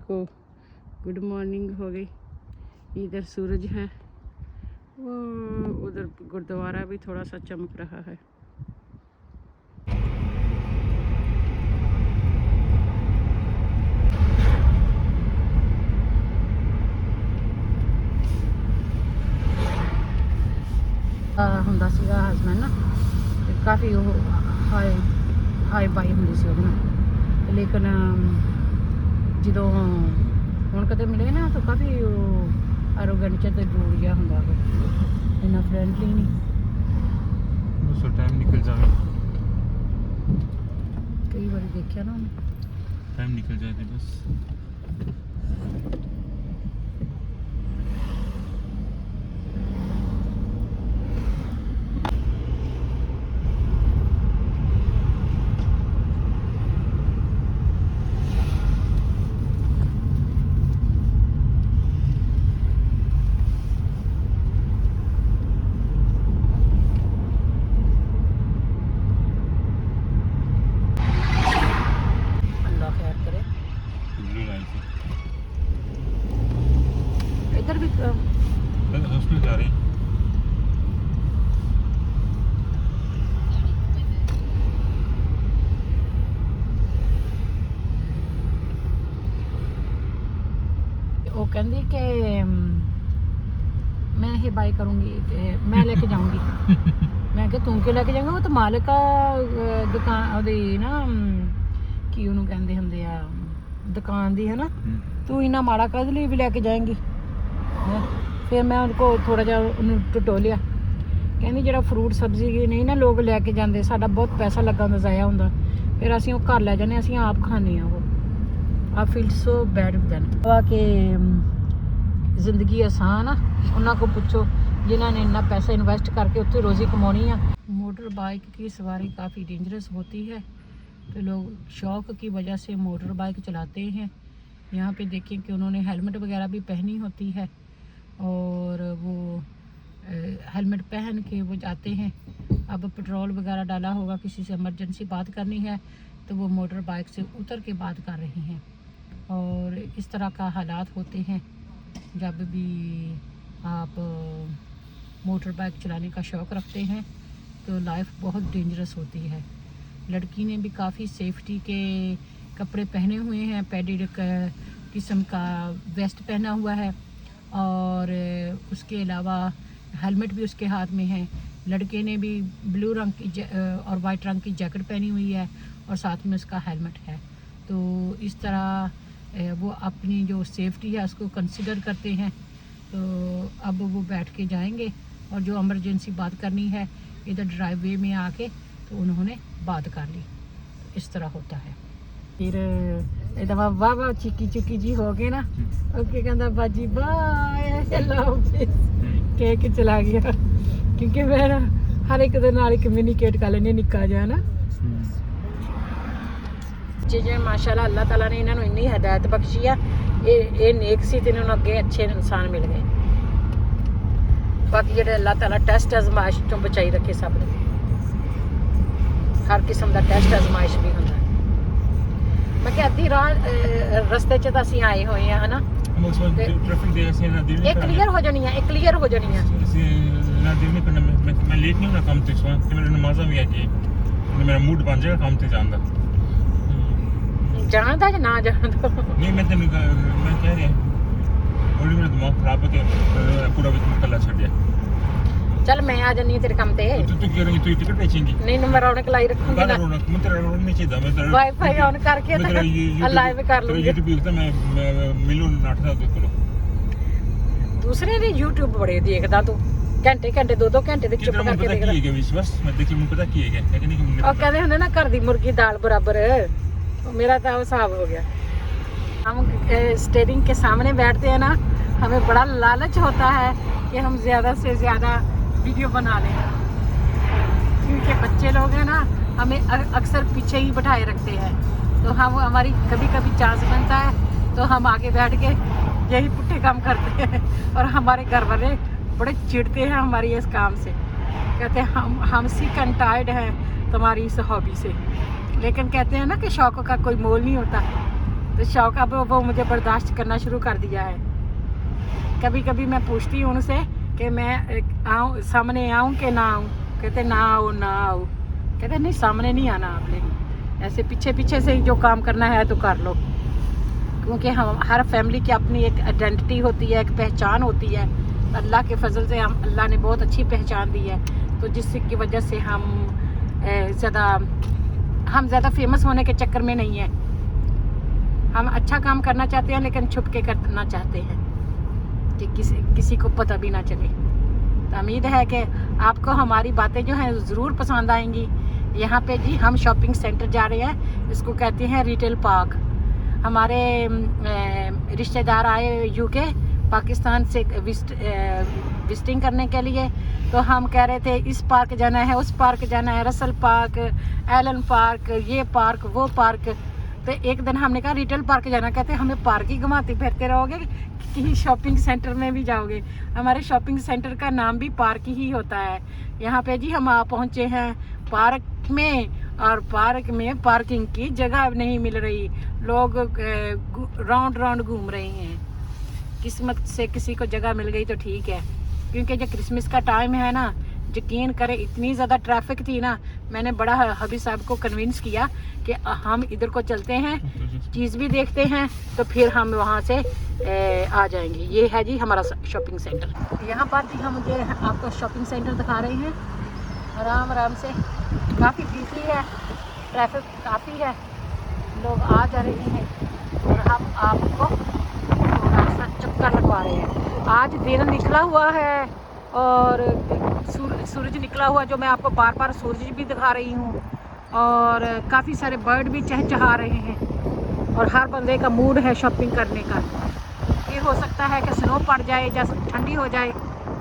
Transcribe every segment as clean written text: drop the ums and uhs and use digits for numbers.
को good morning हो गई। इधर सूरज है, वो उधर गुरुद्वारा भी थोड़ा सा चमक रहा है। ਹੁੰਦਾ ਸੀਗਾ ਹਸਬੈਂਡ ਨਾ ਕਾਫੀ ਉਹ ਹਾਈ ਬਾਈ ਹੁੰਦੀ ਸੀ ਉਹਦੇ ਨਾਲ, ਲੇਕਿਨ ਜਦੋਂ ਹੁਣ ਕਦੇ ਮਿਲੇ ਨਾ ਤਾਂ ਕਾਫੀ ਉਹ ਐਰੋਗੈਂਟ ਤੇ ਦੂਰ ਜਿਹਾ ਹੁੰਦਾ, ਉਹ ਇੰਨਾ ਫਰੈਂਡਲੀ ਨਹੀਂ। ਉਸ ਟਾਈਮ ਨਿਕਲ ਜਾਵੇ, ਕਈ ਵਾਰੀ ਦੇਖਿਆ ਨਾ ਉਹਨੇ, ਟਾਈਮ ਨਿਕਲ ਜਾਏ ਬਸ। इधर भी हॉस्पिटल जा रही वो कहती कि मैं ये बाय करूँगी, मैं लेके जाऊँगी। मैं क्या तू क्यों लेके जाएंगा, वो तो मालिक का दुकान ਉਹਦੀ ਨਾ ਕੀ ਉਹਨੂੰ ਕਹਿੰਦੇ ਹੁੰਦੇ ਆ ਦੁਕਾਨ ਦੀ, ਹੈ ਨਾ। ਤੂੰ ਇੰਨਾ ਮਾੜਾ ਕਾਹਦੇ ਲਈ ਵੀ ਲੈ ਕੇ ਜਾਏਂਗੀ। ਫਿਰ ਮੈਂ ਉਹਨੂੰ ਕੋ ਥੋੜਾ ਜਿਹਾ ਉਹਨੂੰ ਟਟੋਲਿਆ, ਕਹਿੰਦੀ ਜਿਹੜਾ ਫਰੂਟ ਸਬਜ਼ੀ ਨਹੀਂ ਨਾ ਲੋਕ ਲੈ ਕੇ ਜਾਂਦੇ, ਸਾਡਾ ਬਹੁਤ ਪੈਸਾ ਲੱਗਾ ਹੁੰਦਾ, ਜ਼ਾਇਆ ਹੁੰਦਾ, ਫਿਰ ਅਸੀਂ ਉਹ ਘਰ ਲੈ ਜਾਂਦੇ, ਅਸੀਂ ਆਪ ਖਾਂਦੇ ਹਾਂ। ਉਹ I feel so bad with them. ਵਾ ਕਿ ਜ਼ਿੰਦਗੀ ਆਸਾਨ ਆ, ਉਹਨਾਂ को पूछो जिन्होंने इतना पैसा इन्वेस्ट करके उत्थे रोज़ी कमानी है। मोटर बाइक की सवारी काफ़ी डेंजरस होती है, तो लोग शौक़ की वजह से मोटर बाइक चलाते हैं। यहाँ पे देखें कि उन्होंने हेलमेट वगैरह भी पहनी होती है, और वो हेलमेट पहन के वो जाते हैं। अब पेट्रोल वगैरह डाला होगा, किसी से इमरजेंसी बात करनी है तो वो मोटर बाइक से उतर के बात कर रही हैं। और इस तरह का हालात होते हैं जब भी आप मोटर बाइक चलाने का शौक़ रखते हैं, तो लाइफ बहुत डेंजरस होती है। लड़की ने भी काफ़ी सेफ्टी के कपड़े पहने हुए हैं, पैडेड किस्म का वेस्ट पहना हुआ है, और उसके अलावा हेलमेट भी उसके हाथ में है। लड़के ने भी ब्लू रंग की और वाइट रंग की जैकेट पहनी हुई है, और साथ में उसका हेलमेट है। तो इस तरह वो अपनी जो सेफ्टी है उसको कंसिडर करते हैं। तो अब वो बैठ के जाएंगे, और जो इमरजेंसी बात करनी है इधर ड्राइववे में आके तो उन्होंने बात कर ली। इस तरह होता है। फिर एकदम वाह वाह चिक्की चुक्की जी हो गए ना, ओके कहता बाजी बाय हेलो कह के चला गया, क्योंकि मैं हर एक दे नाल कम्यूनिकेट कर लेनी निक्का जा ना। चीज़ें माशाल्लाह अल्लाह ताला ने इन्होंने इन्नी हदायत बख्शी है, ये नेक सी ते इन्होंने अगे अच्छे इंसान मिल गए। बाकी जो अल्लाह ताला टेस्ट आजमाइश तो बचाई रखे सब ने, हर किस्म का टेस्ट आजमाइश भी होंदा। मैं क्या अद्धी राह रस्ते च असीं आए हुए हैं, है ना, ये क्लीयर हो जानी है, ये क्लीयर हो जानी है। मैं लेट नहीं होना काम ते, मेरा नमाज़ा भी है कि मेरा मूड बन जाएगा काम ते जान दा। जाना था ना जाना था नहीं, मैं कह रहा और मेरा दिमाग खराब है कि पूरा वीक कल्ला छड़ दिया। चल मैं आ जानी तेरे काम ते। तू कह रही तू टिकट बेचेंगी? नहीं मैं रौनक लाई रखूंगी ना, रौनक मैं तेरा रौनक नहीं चाहिए, मैं तेरा वाईफाई ऑन करके ना लाइव कर लूंगी। यूट्यूब देखता मैं मिलूं नाट दा देख लो। दूसरे ने यूट्यूब बड़े देखदा तू, घंटे घंटे 2-2 घंटे तक चुप करके देखदा। की है विश्वास मैं देख मुझे पता की है कि नहीं। और कहते हैं ना घर दी मुर्गी दाल बराबर, मेरा तो हिसाब हो गया। हम स्टीयरिंग के सामने बैठते हैं ना, हमें बड़ा लालच होता है कि हम ज़्यादा से ज़्यादा वीडियो बना लें, क्योंकि बच्चे लोग हैं ना हमें अक्सर पीछे ही बैठाए रखते हैं। तो हम हमारी कभी कभी चांस बनता है तो हम आगे बैठ के यही पुट्ठे काम करते हैं, और हमारे घर वाले बड़े चिढ़ते हैं हमारी इस काम से, कहते हैं हम सिक एंड टायर्ड हैं तुम्हारी इस हॉबी से। लेकिन कहते हैं ना कि शौक का कोई मोल नहीं होता, तो शौक अब वो मुझे बर्दाश्त करना शुरू कर दिया है। कभी कभी मैं पूछती हूँ उनसे कि मैं आऊँ, सामने आऊँ कि ना आऊँ। कहते ना आओ ना आओ। कहते नहीं सामने नहीं आना आपने, ऐसे पीछे पीछे से जो काम करना है तो कर लो, क्योंकि हम हर फैमिली की अपनी एक आइडेंटिटी होती है, एक पहचान होती है। अल्लाह के फजल से हम अल्लाह ने बहुत अच्छी पहचान दी है, तो जिसकी वजह से हम ज़्यादा फेमस होने के चक्कर में नहीं है। हम अच्छा काम करना चाहते हैं लेकिन छुप के करना चाहते हैं कि किसी को पता भी ना चले। तो उम्मीद है कि आपको हमारी बातें जो हैं ज़रूर पसंद आएंगी। यहाँ पे जी हम शॉपिंग सेंटर जा रहे हैं, इसको कहते हैं रिटेल पार्क। हमारे रिश्तेदार आए यूके पाकिस्तान से विजिटिंग करने के लिए, तो हम कह रहे थे इस पार्क जाना है, उस पार्क जाना है, रसल पार्क, एलन पार्क, ये पार्क, वो पार्क। तो एक दिन हमने कहा रिटेल पार्क जाना। कहते हमें पार्क ही घुमाते फिरते रहोगे कि शॉपिंग सेंटर में भी जाओगे? हमारे शॉपिंग सेंटर का नाम भी पार्क ही होता है। यहाँ पे जी हम पहुँचे हैं पार्क में, और पार्क में पार्किंग की जगह नहीं मिल रही, लोग राउंड राउंड घूम रहे हैं। किस्मत से किसी को जगह मिल गई तो ठीक है, क्योंकि जो क्रिसमस का टाइम है ना, यकीन करें इतनी ज़्यादा ट्रैफिक थी ना, मैंने बड़ा हबी साहब को कन्विंस किया कि हम इधर को चलते हैं, चीज़ भी देखते हैं, तो फिर हम वहाँ से आ जाएंगे। ये है जी हमारा शॉपिंग सेंटर। यहाँ पर जी हम मुझे आपको शॉपिंग सेंटर दिखा रहे हैं आराम आराम से। काफ़ी बिजी है, ट्रैफिक काफ़ी है, लोग आ जा रहे हैं और हम आपको थोड़ा सा चक्कर लगवा रहे हैं। आज दिन निकला हुआ है और सूरज निकला हुआ, जो मैं आपको बार बार सूरज भी दिखा रही हूँ, और काफ़ी सारे बर्ड भी चहचहा रहे हैं, और हर बंदे का मूड है शॉपिंग करने का। ये हो सकता है कि स्नो पड़ जाए, या ठंडी हो जाए,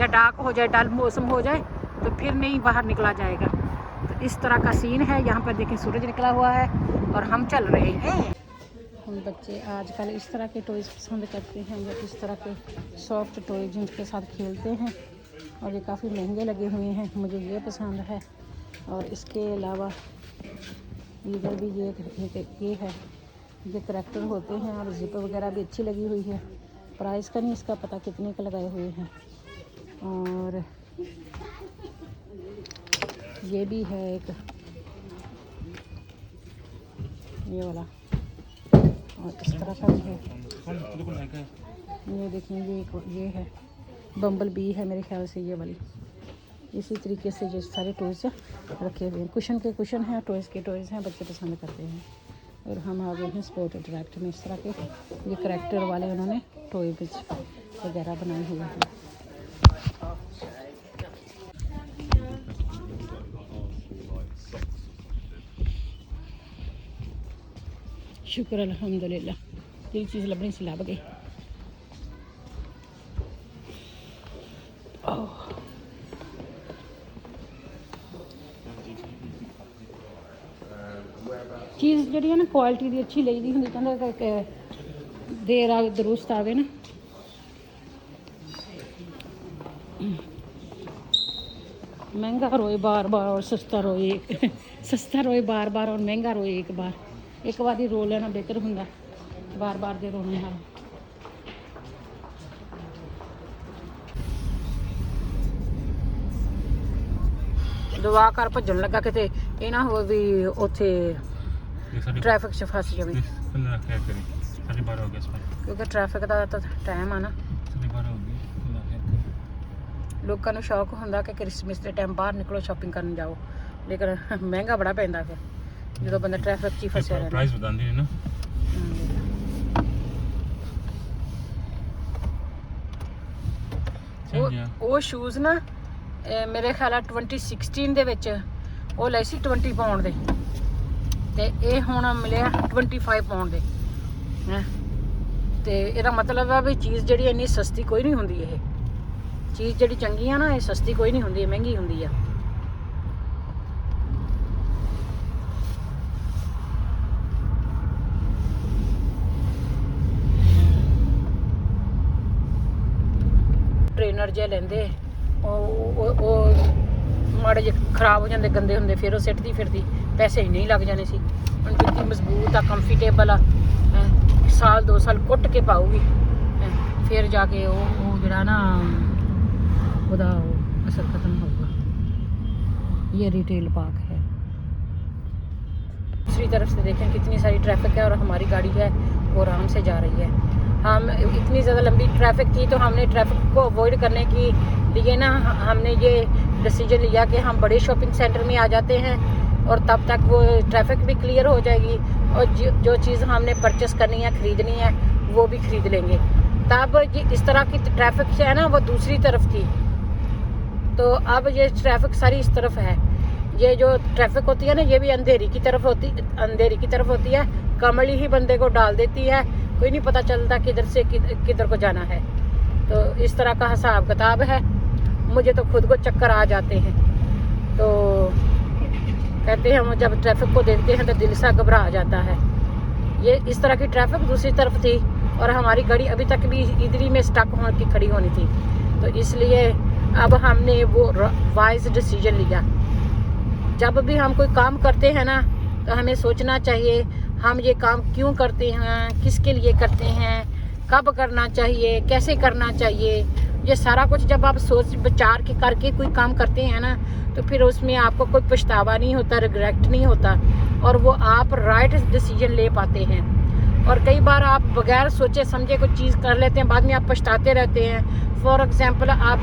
या डार्क हो जाए, डल मौसम हो जाए, तो फिर नहीं बाहर निकला जाएगा। तो इस तरह का सीन है। यहाँ पर देखें सूरज निकला हुआ है और हम चल रहे हैं। हम बच्चे आजकल इस तरह के टॉयज़ पसंद करते हैं, या इस तरह के सॉफ्ट टॉय जिनके साथ खेलते हैं, और ये काफ़ी महंगे लगे हुए हैं। मुझे ये पसंद है, और इसके अलावा इधर भी ये है, ये करैक्टर होते हैं, और जिप वगैरह भी अच्छी लगी हुई है। प्राइस का नहीं इसका पता कितने का लगाए हुए हैं। और ये भी है एक ये वाला, और इस तरह का भी है। ये देखें ये है बम्बल बी है मेरे ख्याल से ये वाली। इसी तरीके से जो सारे टॉयज़ रखे हुए हैं, कुशन के कुशन हैं, टॉयज़ के टॉयज़ हैं, बच्चे पसंद करते हैं। और हम आ गए हैं स्पोर्ट इंटरैक्ट में। इस तरह के ये करैक्टर वाले उन्होंने टॉय वगैरह बनाए हुए हैं। शुक्र अल्हम्दुलिल्लाह, ये चीज़ लभनी सी लभ गई। चीज़ जी है ना क्वालिटी की अच्छी लगी होंगी, कहते देर आ दुरुस्त आवे ना। महंगा रोए बार बार और सस्ता रोए सस्ता रोए बार बार और महंगा रोए एक बार ही रो लेना बेहतर होंगे बार बार दे रोने नाल। दुआ कर भजन लगा किते ये ना हो भी उत्थे ट्रैफिक च फस जावे, क्योंकि ट्रैफिक का तो टाइम आ ना। लोगों को शौक होंदा कि क्रिसमस के टाइम बाहर निकलो शॉपिंग करने जाओ, लेकिन महंगा बड़ा पैंदा फिर जो बंदा ट्रैफिक च फसिया रहंदा। प्राइस बतांदी है ना। वो शूज़ ना मेरे ख्याल 2016 ਦੇ ਵਿੱਚ ਉਹ ਲਏ ਸੀ 20 ਪਾਉਂਡ ਦੇ, ਤੇ ਇਹ ਹੁਣ ਮਿਲਿਆ 25 ਪਾਉਂਡ ਦੇ ਹੈ। ਤੇ ਇਹਦਾ ਮਤਲਬ ਆ ਵੀ ਚੀਜ਼ ਜਿਹੜੀ ਇੰਨੀ ਸਸਤੀ ਕੋਈ ਨਹੀਂ ਹੁੰਦੀ। ਇਹ ਚੀਜ਼ ਜਿਹੜੀ ਚੰਗੀ ਆ ਨਾ, ਇਹ ਸਸਤੀ ਕੋਈ ਨਹੀਂ ਹੁੰਦੀ, ਇਹ ਮਹਿੰਗੀ ਹੁੰਦੀ ਆ। ट्रेनर जे लेंदे माड़े जे खराब हो जाते गंदे होंगे, फिर सिटती फिरती पैसे ही नहीं लग जाने सी। जुत्ती मजबूत आ, कंफर्टेबल आ, साल 2 साल कुट के पाऊगी, फिर जाके वो जड़ा ना ਉਹਦਾ असर खत्म होगा। ये रिटेल पार्क है। दूसरी तरफ से देखें कितनी सारी ट्रैफिक है और हमारी गाड़ी है वो आराम से जा रही है। हम इतनी ज़्यादा लंबी ट्रैफिक थी तो हमने ट्रैफिक को अवॉइड करने के लिए ना हमने ये डिसीजन लिया कि हम बड़े शॉपिंग सेंटर में आ जाते हैं और तब तक वो ट्रैफिक भी क्लियर हो जाएगी और जो चीज़ हमने परचेस करनी है, ख़रीदनी है, वो भी ख़रीद लेंगे। तब ये इस तरह की ट्रैफिक है ना वो दूसरी तरफ थी, तो अब ये ट्रैफिक सारी इस तरफ है। ये जो ट्रैफिक होती है ना ये भी अंधेरी की तरफ होती है। कमली ही बंदे को डाल देती है, कोई नहीं पता चलता किधर से किधर को जाना है। तो इस तरह का हिसाब किताब है। मुझे तो खुद को चक्कर आ जाते हैं। तो कहते हैं हम जब ट्रैफिक को देखते हैं तो दिल सा घबरा जाता है। ये इस तरह की ट्रैफिक दूसरी तरफ थी और हमारी गाड़ी अभी तक भी इधर ही में स्टक होकर की खड़ी होनी थी। तो इसलिए अब हमने वो वाइज डिसीजन लिया। जब भी हम कोई काम करते हैं ना तो हमें सोचना चाहिए हम ये काम क्यों करते हैं, किसके लिए करते हैं, कब करना चाहिए, कैसे करना चाहिए। ये सारा कुछ जब आप सोच विचार के करके कोई काम करते हैं ना तो फिर उसमें आपको कोई पछतावा नहीं होता, रिग्रेट नहीं होता और वो आप राइट डिसीजन ले पाते हैं। और कई बार आप बगैर सोचे समझे कोई चीज़ कर लेते हैं, बाद में आप पछताते रहते हैं। फॉर एग्जांपल आप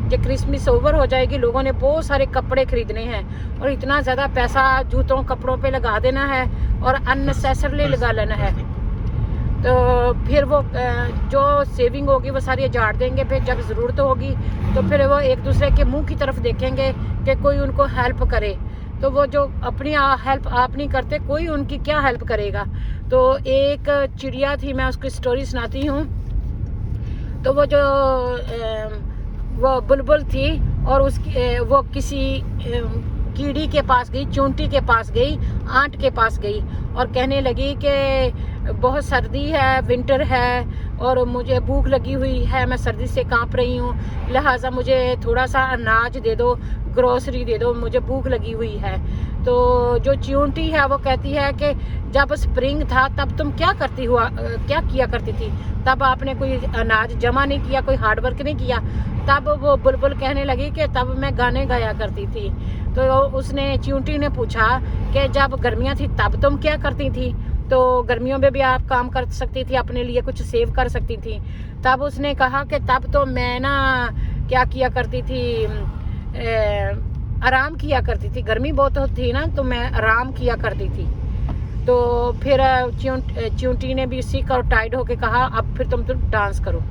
जब क्रिसमस ओवर हो जाएगी, लोगों ने बहुत सारे कपड़े खरीदने हैं और इतना ज़्यादा पैसा जूतों कपड़ों पे लगा देना है और अननेसेसरली लगा लेना है। तो फिर वो जो सेविंग होगी वो सारी झाड़ देंगे। फिर जब ज़रूरत होगी तो फिर वो एक दूसरे के मुंह की तरफ देखेंगे कि कोई उनको हेल्प करे। तो वो जो अपनी हेल्प आप नहीं करते, कोई उनकी क्या हेल्प करेगा। तो एक चिड़िया थी, मैं उसकी स्टोरी सुनाती हूँ। तो वो जो वो बुलबुल थी और उसकी वो किसी कीड़ी के पास गई, चूंटी के पास गई, आंट के पास गई और कहने लगी कि बहुत सर्दी है, विंटर है और मुझे भूख लगी हुई है, मैं सर्दी से कांप रही हूँ, लिहाजा मुझे थोड़ा सा अनाज दे दो, ग्रोसरी दे दो, मुझे भूख लगी हुई है। तो जो चूंटी है वो कहती है कि जब स्प्रिंग था तब तुम क्या किया करती थी, तब आपने कोई अनाज जमा नहीं किया, कोई हार्ड वर्क नहीं किया। तब वो बुलबुल कहने लगी कि तब मैं गाने गाया करती थी। तो उसने चूंटी ने पूछा कि जब गर्मियाँ थी तब तुम क्या करती थी, तो गर्मियों में भी आप काम कर सकती थी, अपने लिए कुछ सेव कर सकती थी। तब उसने कहा कि तब तो मैं ना क्या किया करती थी, आराम किया करती थी, गर्मी बहुत थी ना तो मैं आराम किया करती थी। तो फिर चूंटी ने भी सीख और टाइड होके कहा अब फिर तुम डांस करो,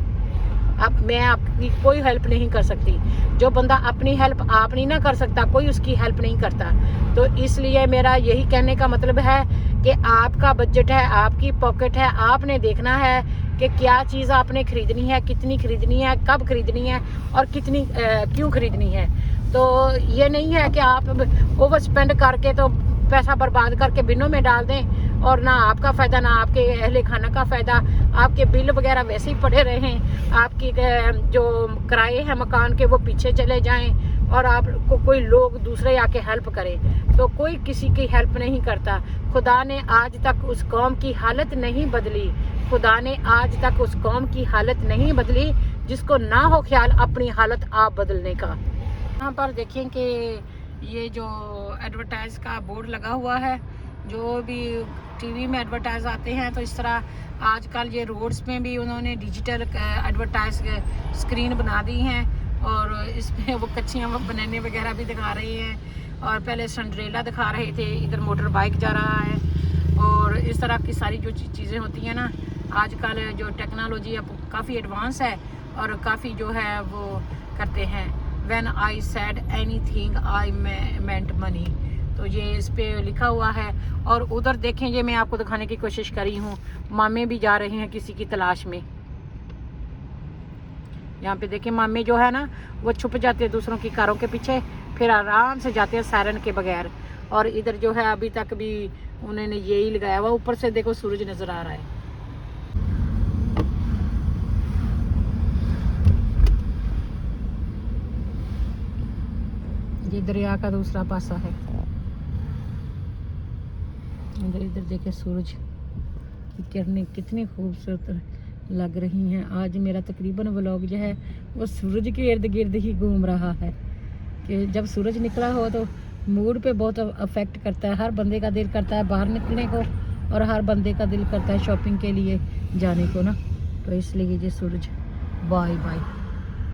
अब मैं आपकी कोई हेल्प नहीं कर सकती। जो बंदा अपनी हेल्प आप नहीं ना कर सकता, कोई उसकी हेल्प नहीं करता। तो इसलिए मेरा यही कहने का मतलब है कि आपका बजट है, आपकी पॉकेट है, आपने देखना है कि क्या चीज़ आपने खरीदनी है, कितनी खरीदनी है, कब खरीदनी है और कितनी क्यों खरीदनी है। तो ये नहीं है कि आप ओवर स्पेंड करके तो पैसा बर्बाद करके बिनों में डाल दें और ना आपका फ़ायदा ना आपके अहले खाना का फ़ायदा, आपके बिल वगैरह वैसे ही पड़े रहें, आपकी जो किराए हैं मकान के वो पीछे चले जाएं और आपको कोई लोग दूसरे आके हेल्प करें। तो कोई किसी की हेल्प नहीं करता। खुदा ने आज तक उस कौम की हालत नहीं बदली, खुदा ने आज तक उस कौम की हालत नहीं बदली जिसको ना हो ख्याल अपनी हालत आप बदलने का। यहाँ पर देखें कि ये जो एडवर्टाइज का बोर्ड लगा हुआ है, जो भी टीवी में एडवर्टाइज आते हैं तो इस तरह आजकल ये रोड्स में भी उन्होंने डिजिटल एडवर्टाइज स्क्रीन बना दी हैं और इसमें वो कच्चियाँ बनाने वगैरह भी दिखा रहे हैं और पहले सिंड्रेला दिखा रहे थे, इधर मोटर बाइक जा रहा है और इस तरह की सारी जो चीज़ें होती हैं ना, आजकल जो टेक्नोलॉजी अब काफ़ी एडवांस है और काफ़ी जो है वो करते हैं। When I said anything I meant money, तो ये इस पे लिखा हुआ है। और उधर देखें, ये मैं आपको दिखाने की कोशिश करी हूँ, मामे भी जा रहे हैं किसी की तलाश में। यहाँ पे देखें मामे जो है ना वो छुप जाते हैं दूसरों की कारों के पीछे, फिर आराम से जाते हैं सायरन के बगैर। और इधर जो है अभी तक भी उन्होंने यही लगाया हुआ, ऊपर से देखो सूरज नज़र आ रहा है। ये दरिया का दूसरा पासा है। इधर देखे सूरज की किरणें कितनी खूबसूरत लग रही हैं। आज मेरा तकरीबन व्लॉग जो है वो सूरज के इर्द गिर्द ही घूम रहा है कि जब सूरज निकला हो तो मूड पे बहुत अफेक्ट करता है। हर बंदे का दिल करता है बाहर निकलने को और हर बंदे का दिल करता है शॉपिंग के लिए जाने को ना। तो इसलिए ये सूरज बाय बाय।